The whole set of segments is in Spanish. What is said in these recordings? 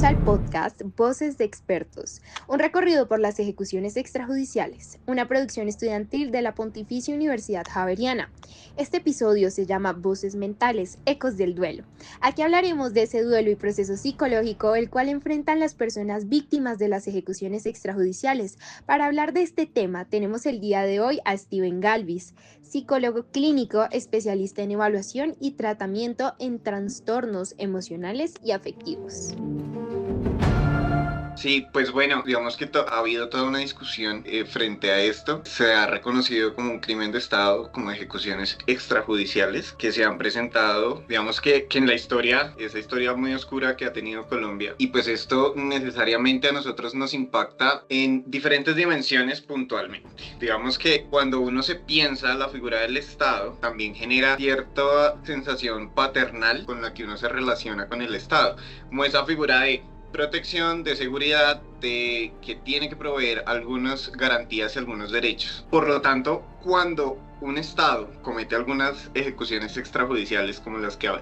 Bienvenidos al podcast Voces de Expertos, un recorrido por las ejecuciones extrajudiciales, una producción estudiantil de la Pontificia Universidad Javeriana. Este episodio se llama Voces Mentales, Ecos del Duelo. Aquí hablaremos de ese duelo y proceso psicológico el cual enfrentan las personas víctimas de las ejecuciones extrajudiciales. Para hablar de este tema tenemos el día de hoy a Steven Galvis, psicólogo clínico, especialista en evaluación y tratamiento en trastornos emocionales y afectivos. Sí, pues bueno, digamos que ha habido toda una discusión frente a esto. Se ha reconocido como un crimen de Estado, como ejecuciones extrajudiciales que se han presentado, digamos que en la historia, esa historia muy oscura que ha tenido Colombia. Y pues esto necesariamente a nosotros nos impacta en diferentes dimensiones puntualmente. Digamos que cuando uno se piensa la figura del Estado, también genera cierta sensación paternal con la que uno se relaciona con el Estado, como esa figura de protección, de seguridad, de que tiene que proveer algunas garantías y algunos derechos. Por lo tanto, cuando un Estado comete algunas ejecuciones extrajudiciales como las que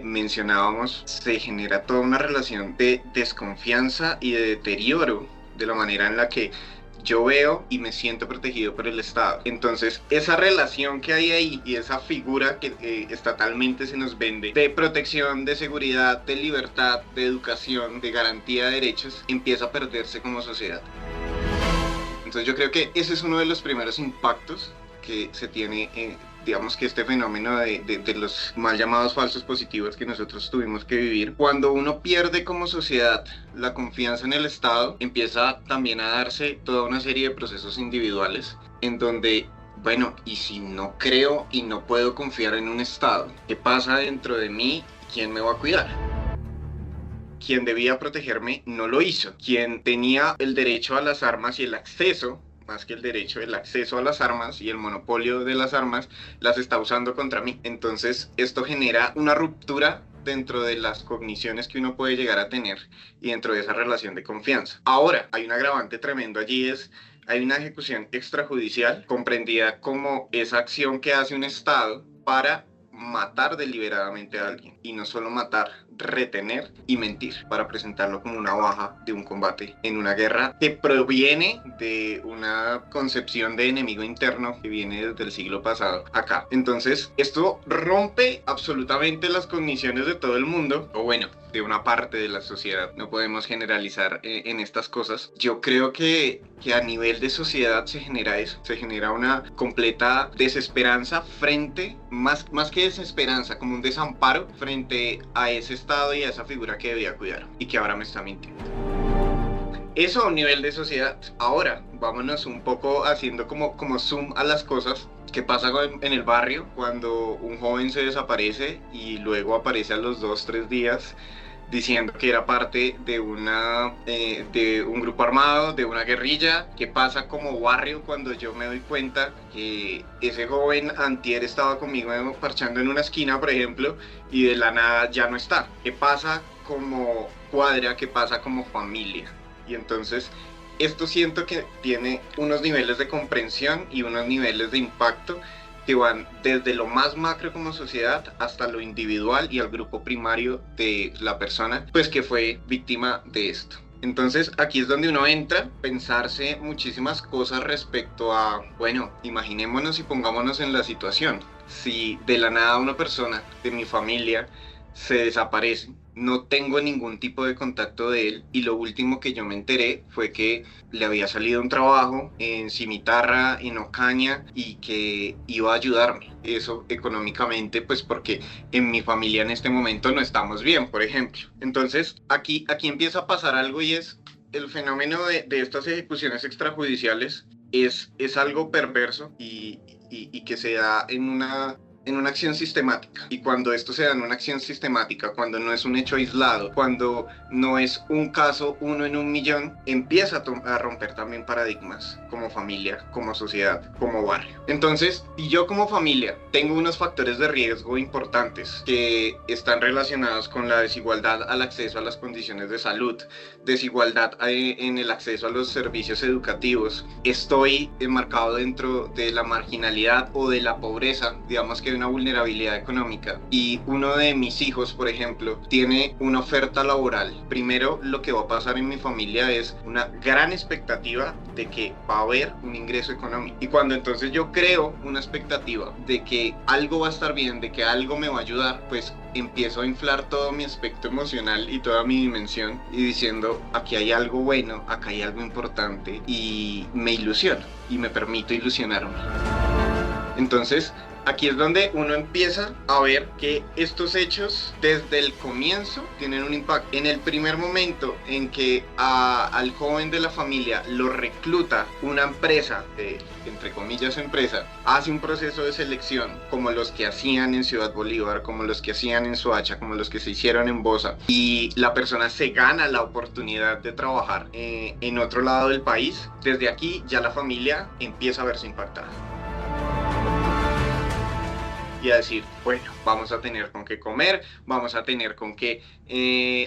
mencionábamos, se genera toda una relación de desconfianza y de deterioro de la manera en la que yo veo y me siento protegido por el Estado. Entonces, esa relación que hay ahí y esa figura que estatalmente se nos vende de protección, de seguridad, de libertad, de educación, de garantía de derechos, empieza a perderse como sociedad. Entonces, yo creo que ese es uno de los primeros impactos que se tiene digamos que este fenómeno de los mal llamados falsos positivos que nosotros tuvimos que vivir. Cuando uno pierde como sociedad la confianza en el Estado, empieza también a darse toda una serie de procesos individuales en donde, bueno, y si no creo y no puedo confiar en un Estado, ¿qué pasa dentro de mí? ¿Quién me va a cuidar? Quien debía protegerme no lo hizo. Quien tenía el derecho a las armas y el acceso, más que el derecho, el acceso a las armas y el monopolio de las armas, las está usando contra mí. Entonces esto genera una ruptura dentro de las cogniciones que uno puede llegar a tener y dentro de esa relación de confianza. Ahora, hay un agravante tremendo allí, hay una ejecución extrajudicial comprendida como esa acción que hace un Estado para matar deliberadamente a alguien, y no solo matar, retener y mentir para presentarlo como una baja de un combate en una guerra que proviene de una concepción de enemigo interno que viene desde el siglo pasado acá. Entonces esto rompe absolutamente las cogniciones de todo el mundo, o bueno, de una parte de la sociedad. No podemos generalizar en estas cosas. Yo creo que a nivel de sociedad se genera eso, se genera una completa desesperanza frente, más que desesperanza, como un desamparo frente a ese Estado y a esa figura que debía cuidar y que ahora me está mintiendo. Eso a un nivel de sociedad. Ahora, vámonos un poco haciendo como zoom a las cosas. ¿Qué pasa en el barrio cuando un joven se desaparece y luego aparece a los 2-3 días diciendo que era parte de un grupo armado, de una guerrilla? ¿Qué pasa como barrio cuando yo me doy cuenta que ese joven antier estaba conmigo parchando en una esquina, por ejemplo, y de la nada ya no está? ¿Qué pasa como cuadra? ¿Qué pasa como familia? Y entonces esto siento que tiene unos niveles de comprensión y unos niveles de impacto que van desde lo más macro como sociedad hasta lo individual y al grupo primario de la persona, pues que fue víctima de esto. Entonces aquí es donde uno entra, pensarse muchísimas cosas respecto a, bueno, imaginémonos y pongámonos en la situación. Si de la nada una persona de mi familia se desaparece, no tengo ningún tipo de contacto de él, y lo último que yo me enteré fue que le había salido un trabajo en Cimitarra, en Ocaña, y que iba a ayudarme, eso económicamente, pues porque en mi familia en este momento no estamos bien, por ejemplo. Entonces aquí empieza a pasar algo, y es el fenómeno de estas ejecuciones extrajudiciales es algo perverso y que se da en una acción sistemática. Y cuando esto se da en una acción sistemática, cuando no es un hecho aislado, cuando no es un caso uno en un millón, empieza a romper también paradigmas como familia, como sociedad, como barrio. Entonces, si yo como familia tengo unos factores de riesgo importantes que están relacionados con la desigualdad al acceso a las condiciones de salud, desigualdad en el acceso a los servicios educativos, estoy enmarcado dentro de la marginalidad o de la pobreza, digamos que que hay una vulnerabilidad económica y uno de mis hijos, por ejemplo, tiene una oferta laboral, primero lo que va a pasar en mi familia es una gran expectativa de que va a haber un ingreso económico. Y cuando entonces yo creo una expectativa de que algo va a estar bien, de que algo me va a ayudar, pues empiezo a inflar todo mi aspecto emocional y toda mi dimensión y diciendo, aquí hay algo bueno, acá hay algo importante, y me ilusiono y me permito ilusionarme. Entonces, aquí es donde uno empieza a ver que estos hechos desde el comienzo tienen un impacto. En el primer momento en que al joven de la familia lo recluta una empresa, entre comillas empresa, hace un proceso de selección como los que hacían en Ciudad Bolívar, como los que hacían en Soacha, como los que se hicieron en Bosa, y la persona se gana la oportunidad de trabajar en otro lado del país, desde aquí ya la familia empieza a verse impactada. Y a decir, bueno, vamos a tener con qué comer, vamos a tener con qué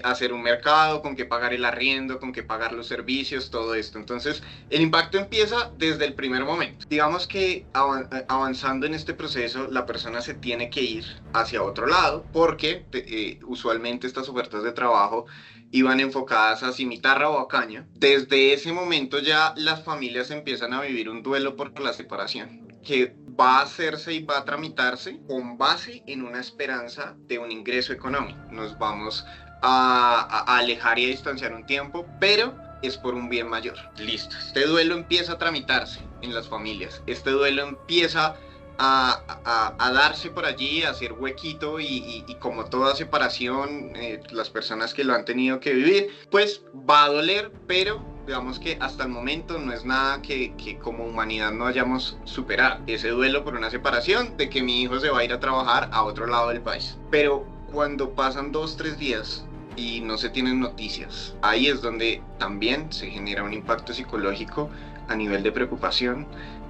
hacer un mercado, con qué pagar el arriendo, con qué pagar los servicios, todo esto. Entonces, el impacto empieza desde el primer momento. Digamos que avanzando en este proceso, la persona se tiene que ir hacia otro lado, porque usualmente estas ofertas de trabajo iban enfocadas a cimitarra o a caña. Desde ese momento ya las familias empiezan a vivir un duelo por la separación, que va a hacerse y va a tramitarse con base en una esperanza de un ingreso económico. Nos vamos a alejar y a distanciar un tiempo, pero es por un bien mayor. Listo. Este duelo empieza a tramitarse en las familias. Este duelo empieza a darse por allí, a hacer huequito y como toda separación, las personas que lo han tenido que vivir, pues va a doler, pero digamos que hasta el momento no es nada que como humanidad no hayamos superado. Ese duelo por una separación, de que mi hijo se va a ir a trabajar a otro lado del país. Pero cuando pasan 2-3 días y no se tienen noticias, ahí es donde también se genera un impacto psicológico a nivel de preocupación,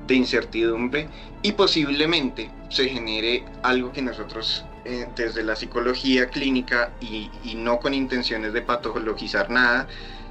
de incertidumbre, y posiblemente se genere algo que nosotros desde la psicología clínica y no con intenciones de patologizar nada,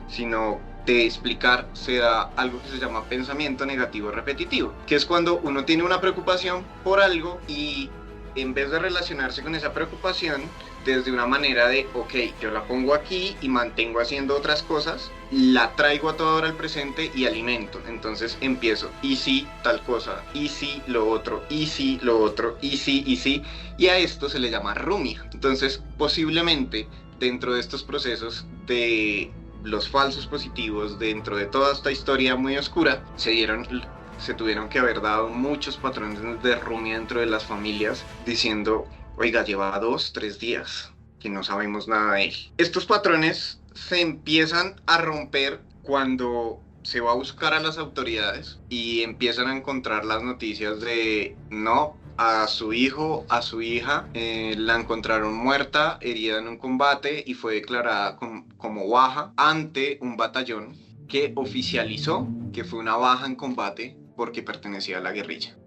sino de explicar, se da algo que se llama pensamiento negativo repetitivo, que es cuando uno tiene una preocupación por algo y en vez de relacionarse con esa preocupación desde una manera de, ok, yo la pongo aquí y mantengo haciendo otras cosas, la traigo a toda hora al presente y alimento. Entonces empiezo, y si tal cosa, y si lo otro, y si lo otro, y si, y a esto se le llama rumia. Entonces, posiblemente dentro de estos procesos de los falsos positivos, dentro de toda esta historia muy oscura, se tuvieron que haber dado muchos patrones de rumia dentro de las familias, diciendo, oiga, lleva 2-3 días que no sabemos nada de él. Estos patrones se empiezan a romper cuando se va a buscar a las autoridades y empiezan a encontrar las noticias de, no, a su hijo, a su hija, la encontraron muerta, herida en un combate y fue declarada como baja ante un batallón que oficializó que fue una baja en combate porque pertenecía a la guerrilla.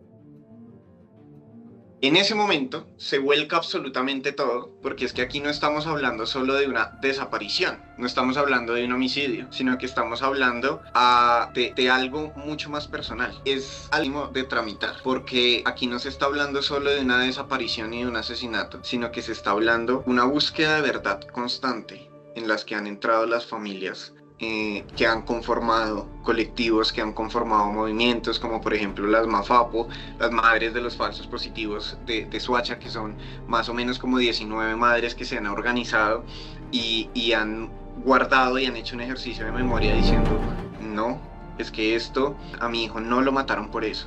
En ese momento se vuelca absolutamente todo, porque es que aquí no estamos hablando solo de una desaparición, no estamos hablando de un homicidio, sino que estamos hablando de algo mucho más personal. Es algo de tramitar, porque aquí no se está hablando solo de una desaparición y de un asesinato, sino que se está hablando de una búsqueda de verdad constante en las que han entrado las familias, que han conformado colectivos, que han conformado movimientos como por ejemplo las MAFAPO, las madres de los falsos positivos de Soacha, que son más o menos como 19 madres que se han organizado y han guardado y han hecho un ejercicio de memoria diciendo, no, es que esto a mi hijo no lo mataron por eso.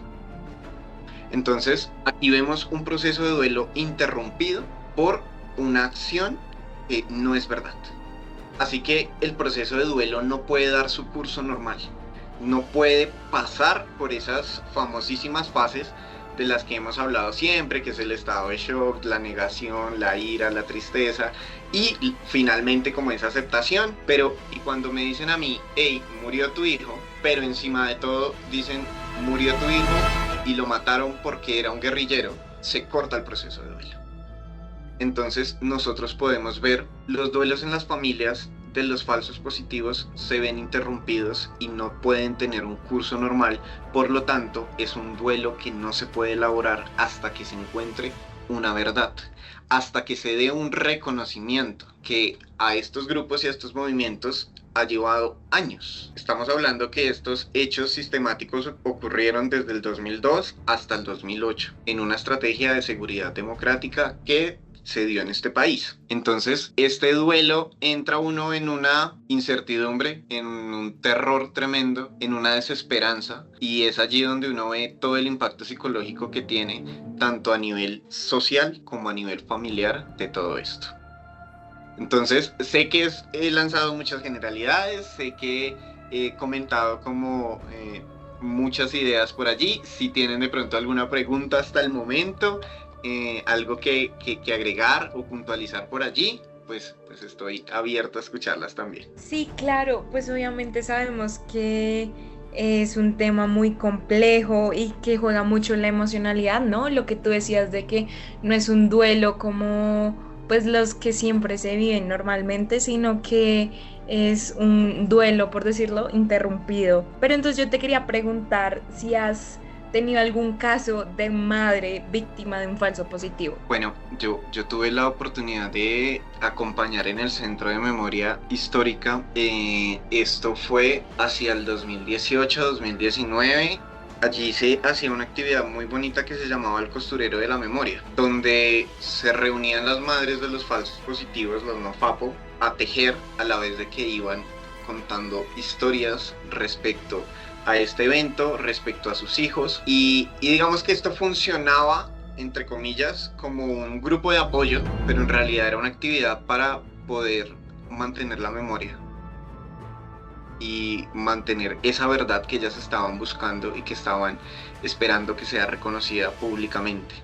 Entonces aquí vemos un proceso de duelo interrumpido por una acción que no es verdad. Así que el proceso de duelo no puede dar su curso normal, no puede pasar por esas famosísimas fases de las que hemos hablado siempre, que es el estado de shock, la negación, la ira, la tristeza y finalmente como esa aceptación. Pero y cuando me dicen a mí, hey, murió tu hijo, pero encima de todo dicen, murió tu hijo y lo mataron porque era un guerrillero, se corta el proceso de duelo. Entonces nosotros podemos ver los duelos en las familias de los falsos positivos se ven interrumpidos y no pueden tener un curso normal, por lo tanto es un duelo que no se puede elaborar hasta que se encuentre una verdad, hasta que se dé un reconocimiento que a estos grupos y a estos movimientos ha llevado años. Estamos hablando que estos hechos sistemáticos ocurrieron desde el 2002 hasta el 2008 en una estrategia de seguridad democrática que se dio en este país. Entonces, este duelo entra uno en una incertidumbre, en un terror tremendo, en una desesperanza, y es allí donde uno ve todo el impacto psicológico que tiene, tanto a nivel social como a nivel familiar, de todo esto. Entonces, sé que he lanzado muchas generalidades, sé que he comentado como muchas ideas por allí. Si tienen de pronto alguna pregunta hasta el momento, algo que agregar o puntualizar por allí, pues estoy abierto a escucharlas también. Sí, claro, pues obviamente sabemos que es un tema muy complejo y que juega mucho en la emocionalidad, ¿no? Lo que tú decías de que no es un duelo como pues los que siempre se viven normalmente, sino que es un duelo, por decirlo, interrumpido. Pero entonces yo te quería preguntar si has tenido algún caso de madre víctima de un falso positivo. Bueno, yo tuve la oportunidad de acompañar en el Centro de Memoria Histórica. Esto fue hacia el 2018-2019. Allí se hacía una actividad muy bonita que se llamaba el Costurero de la Memoria, donde se reunían las madres de los falsos positivos, los no FAPO, a tejer a la vez de que iban contando historias respecto a este evento, respecto a sus hijos, y digamos que esto funcionaba, entre comillas, como un grupo de apoyo, pero en realidad era una actividad para poder mantener la memoria y mantener esa verdad que ellas estaban buscando y que estaban esperando que sea reconocida públicamente.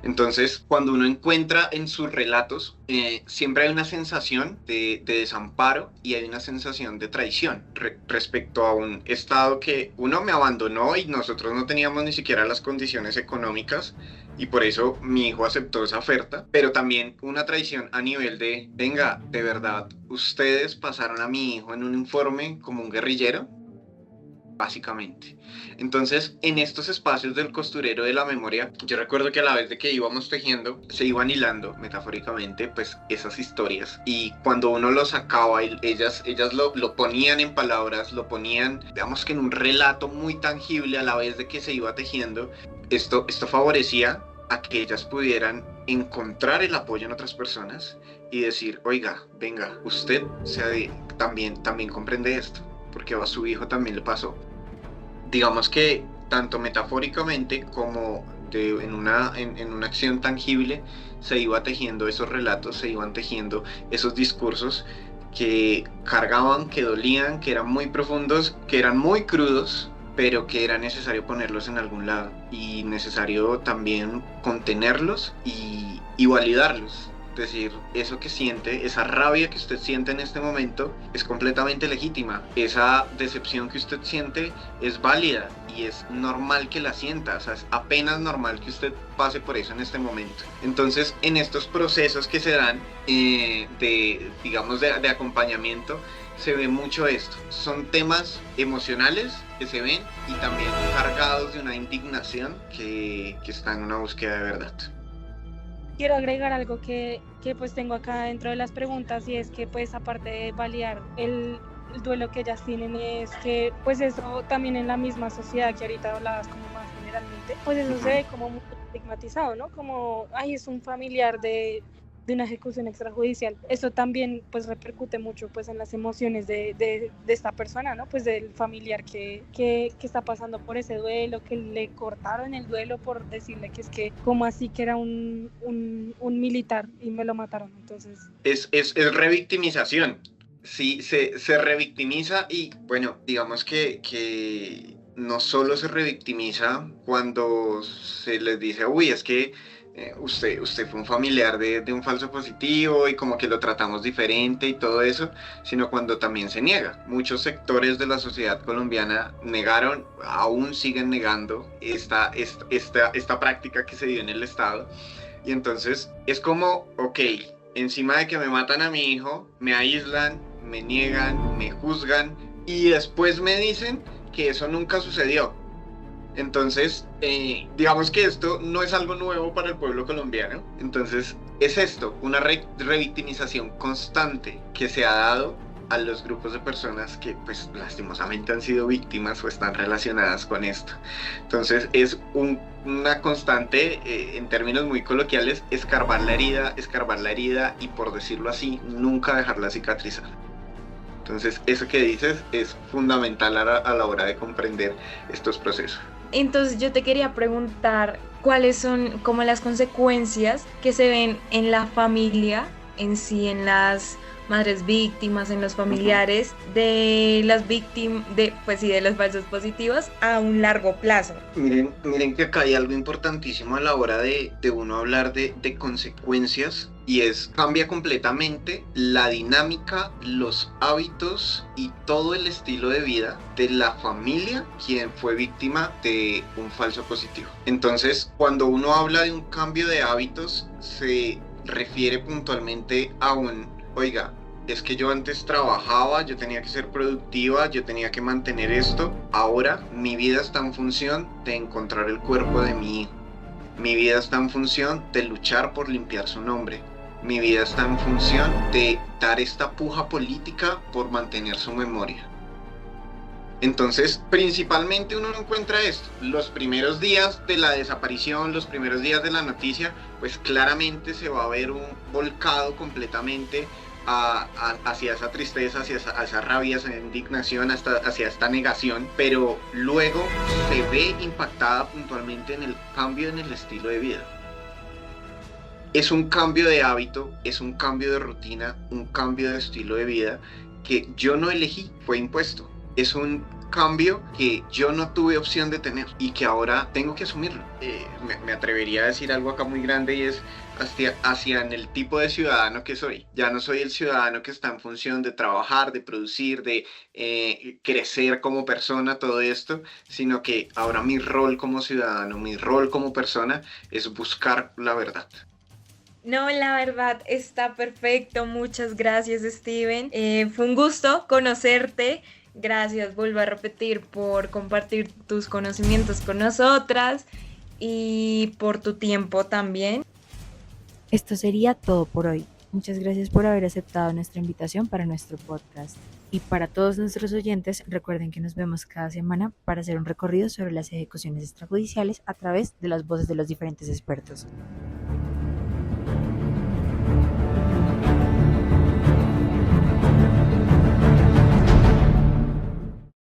Entonces, cuando uno encuentra en sus relatos, siempre hay una sensación de desamparo y hay una sensación de traición respecto a un Estado que uno me abandonó y nosotros no teníamos ni siquiera las condiciones económicas y por eso mi hijo aceptó esa oferta, pero también una traición a nivel de, venga, de verdad, ustedes pasaron a mi hijo en un informe como un guerrillero, básicamente. Entonces, en estos espacios del Costurero de la Memoria, yo recuerdo que a la vez de que íbamos tejiendo, se iban hilando, metafóricamente, pues esas historias. Y cuando uno lo sacaba, ellas lo ponían en palabras, lo ponían, digamos que en un relato muy tangible a la vez de que se iba tejiendo. Esto favorecía a que ellas pudieran encontrar el apoyo en otras personas y decir, oiga, venga, usted también comprende esto, porque a su hijo también le pasó. Digamos que tanto metafóricamente como en una acción tangible se iba tejiendo esos relatos, se iban tejiendo esos discursos que cargaban, que dolían, que eran muy profundos, que eran muy crudos, pero que era necesario ponerlos en algún lado y necesario también contenerlos y validarlos. Es decir, eso que siente, esa rabia que usted siente en este momento es completamente legítima. Esa decepción que usted siente es válida y es normal que la sienta. O sea, es apenas normal que usted pase por eso en este momento. Entonces, en estos procesos que se dan de acompañamiento, se ve mucho esto. Son temas emocionales que se ven y también cargados de una indignación que está en una búsqueda de verdad. Quiero agregar algo que pues tengo acá dentro de las preguntas, y es que pues aparte de validar el duelo que ellas tienen, es que pues eso también en la misma sociedad que ahorita hablabas como más generalmente, pues eso se ve como muy estigmatizado, ¿no? Como, ay, es un familiar de una ejecución extrajudicial. Eso también pues repercute mucho pues en las emociones de esta persona, ¿no? Pues del familiar que está pasando por ese duelo, que le cortaron el duelo por decirle que es que como así que era un militar y me lo mataron. Entonces es revictimización. Sí, se revictimiza y bueno, digamos que no solo se revictimiza cuando se les dice, uy, es que usted fue un familiar de un falso positivo y como que lo tratamos diferente y todo eso, sino cuando también se niega. Muchos sectores de la sociedad colombiana negaron, aún siguen negando esta práctica que se dio en el Estado. Y entonces es como, ok, encima de que me matan a mi hijo, me aíslan, me niegan, me juzgan y después me dicen que eso nunca sucedió. Entonces, digamos que esto no es algo nuevo para el pueblo colombiano. Entonces, es esto, una revictimización constante que se ha dado a los grupos de personas que, pues, lastimosamente han sido víctimas o están relacionadas con esto. Entonces, es una constante, en términos muy coloquiales, escarbar la herida y, por decirlo así, nunca dejarla cicatrizar. Entonces, eso que dices es fundamental a la hora de comprender estos procesos. Entonces yo te quería preguntar cuáles son como las consecuencias que se ven en la familia en sí, en las madres víctimas, en los familiares de las víctimas, de los falsos positivos a un largo plazo. Miren que acá hay algo importantísimo a la hora de uno hablar de consecuencias, y cambia completamente la dinámica, los hábitos y todo el estilo de vida de la familia quien fue víctima de un falso positivo. Entonces, cuando uno habla de un cambio de hábitos, se refiere puntualmente a oiga, es que yo antes trabajaba, yo tenía que ser productiva, yo tenía que mantener esto. Ahora mi vida está en función de encontrar el cuerpo de mi hijo. Mi vida está en función de luchar por limpiar su nombre. Mi vida está en función de dar esta puja política por mantener su memoria. Entonces, principalmente uno encuentra esto. Los primeros días de la desaparición, los primeros días de la noticia, pues claramente se va a ver un volcado completamente hacia esa tristeza, hacia esa rabia, esa indignación, hacia esta negación, pero luego se ve impactada puntualmente en el cambio en el estilo de vida. Es un cambio de hábito, es un cambio de rutina, un cambio de estilo de vida que yo no elegí, fue impuesto. Es un cambio que yo no tuve opción de tener y que ahora tengo que asumirlo. Me atrevería a decir algo acá muy grande, y es hacia en el tipo de ciudadano que soy. Ya no soy el ciudadano que está en función de trabajar, de producir, de crecer como persona, todo esto, sino que ahora mi rol como ciudadano, mi rol como persona es buscar la verdad. No, la verdad está perfecto. Muchas gracias, Steven. Fue un gusto conocerte. Gracias, vuelvo a repetir, por compartir tus conocimientos con nosotras y por tu tiempo también. Esto sería todo por hoy. Muchas gracias por haber aceptado nuestra invitación para nuestro podcast. Y para todos nuestros oyentes, recuerden que nos vemos cada semana para hacer un recorrido sobre las ejecuciones extrajudiciales a través de las voces de los diferentes expertos.